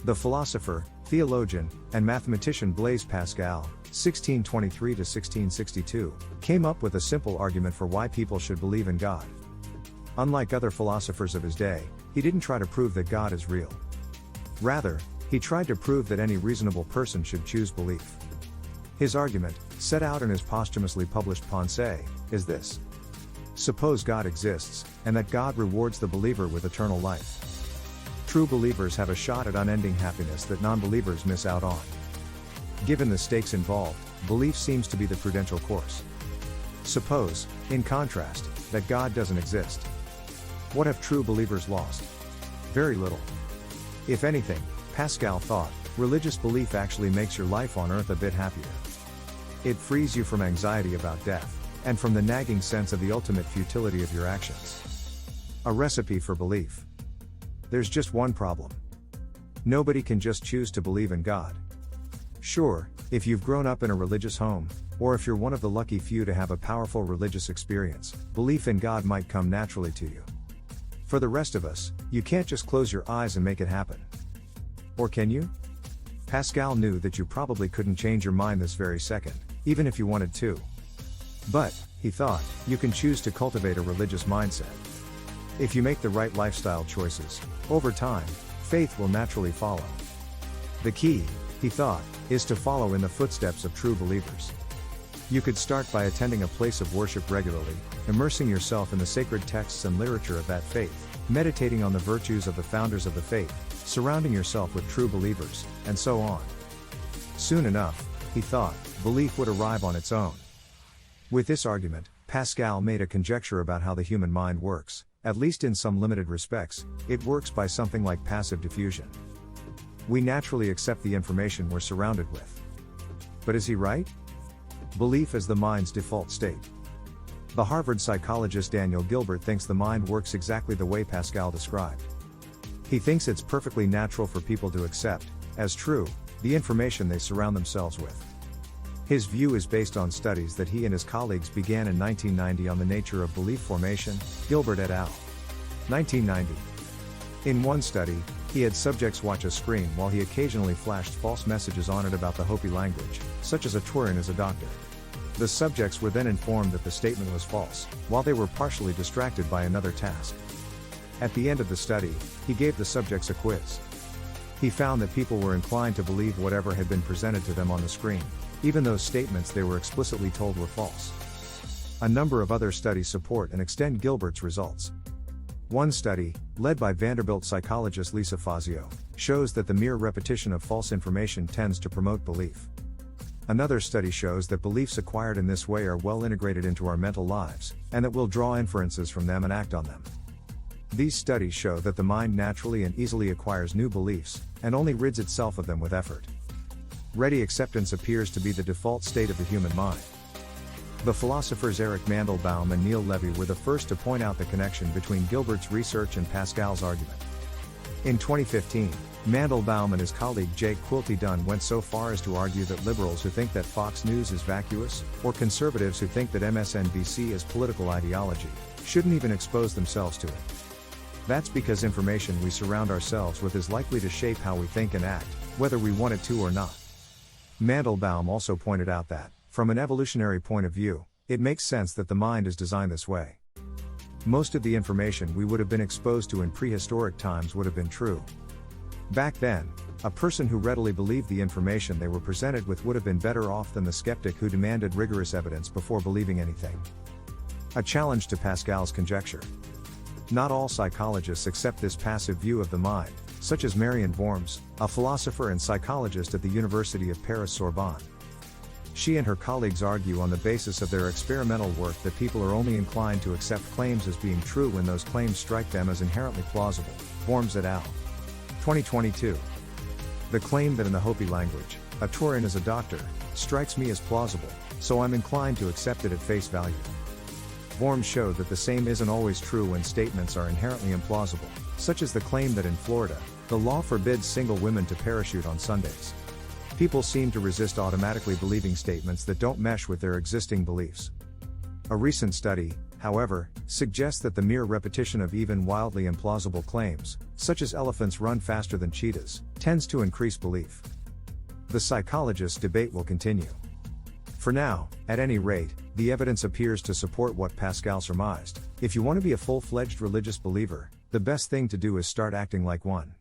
The philosopher, theologian, and mathematician Blaise Pascal, 1623 to 1662, came up with a simple argument for why people should believe in God. Unlike other philosophers of his day, he didn't try to prove that God is real. Rather, he tried to prove that any reasonable person should choose belief. His argument, set out in his posthumously published Pensées, is this. Suppose God exists, and that God rewards the believer with eternal life. True believers have a shot at unending happiness that non-believers miss out on. Given the stakes involved, belief seems to be the prudential course. Suppose, in contrast, that God doesn't exist. What have true believers lost? Very little. If anything, Pascal thought, religious belief actually makes your life on earth a bit happier. It frees you from anxiety about death, and from the nagging sense of the ultimate futility of your actions. A recipe for belief. There's just one problem. Nobody can just choose to believe in God. Sure, if you've grown up in a religious home, or if you're one of the lucky few to have a powerful religious experience, belief in God might come naturally to you. For the rest of us, you can't just close your eyes and make it happen. Or can you? Pascal knew that you probably couldn't change your mind this very second, even if you wanted to. But, he thought, you can choose to cultivate a religious mindset. If you make the right lifestyle choices, over time, faith will naturally follow. The key, he thought, is to follow in the footsteps of true believers. You could start by attending a place of worship regularly, immersing yourself in the sacred texts and literature of that faith, meditating on the virtues of the founders of the faith, surrounding yourself with true believers, and so on. Soon enough, he thought, belief would arrive on its own. With this argument, Pascal made a conjecture about how the human mind works. At least in some limited respects, it works by something like passive diffusion. We naturally accept the information we're surrounded with. But is he right? Belief is the mind's default state. The Harvard psychologist Daniel Gilbert thinks the mind works exactly the way Pascal described. He thinks it's perfectly natural for people to accept, as true, the information they surround themselves with. His view is based on studies that he and his colleagues began in 1990 on the nature of belief formation, Gilbert et al. 1990. In one study, he had subjects watch a screen while he occasionally flashed false messages on it about the Hopi language, such as a Turin is a doctor. The subjects were then informed that the statement was false, while they were partially distracted by another task. At the end of the study, he gave the subjects a quiz. He found that people were inclined to believe whatever had been presented to them on the screen, even those statements they were explicitly told were false. A number of other studies support and extend Gilbert's results. One study, led by Vanderbilt psychologist Lisa Fazio, shows that the mere repetition of false information tends to promote belief. Another study shows that beliefs acquired in this way are well integrated into our mental lives, and that we'll draw inferences from them and act on them. These studies show that the mind naturally and easily acquires new beliefs, and only rids itself of them with effort. Ready acceptance appears to be the default state of the human mind. The philosophers Erich Mandelbaum and Neil Levy were the first to point out the connection between Gilbert's research and Pascal's argument. In 2015, Mandelbaum and his colleague Jake Quilty-Dunn went so far as to argue that liberals who think that Fox News is vacuous, or conservatives who think that MSNBC is political ideology, shouldn't even expose themselves to it. That's because information we surround ourselves with is likely to shape how we think and act, whether we want it to or not. Mandelbaum also pointed out that, from an evolutionary point of view, it makes sense that the mind is designed this way. Most of the information we would have been exposed to in prehistoric times would have been true. Back then, a person who readily believed the information they were presented with would have been better off than the skeptic who demanded rigorous evidence before believing anything. A challenge to Pascal's conjecture. Not all psychologists accept this passive view of the mind, such as Marianne Worms, a philosopher and psychologist at the University of Paris-Sorbonne. She and her colleagues argue on the basis of their experimental work that people are only inclined to accept claims as being true when those claims strike them as inherently plausible. Worms et al. 2022. The claim that in the Hopi language, a Turin is a doctor, strikes me as plausible, so I'm inclined to accept it at face value. Worms showed that the same isn't always true when statements are inherently implausible, such as the claim that in Florida, the law forbids single women to parachute on Sundays. People seem to resist automatically believing statements that don't mesh with their existing beliefs. A recent study, however, suggests that the mere repetition of even wildly implausible claims, such as elephants run faster than cheetahs, tends to increase belief. The psychologists' debate will continue. For now, at any rate, the evidence appears to support what Pascal surmised. If you want to be a full-fledged religious believer, the best thing to do is start acting like one.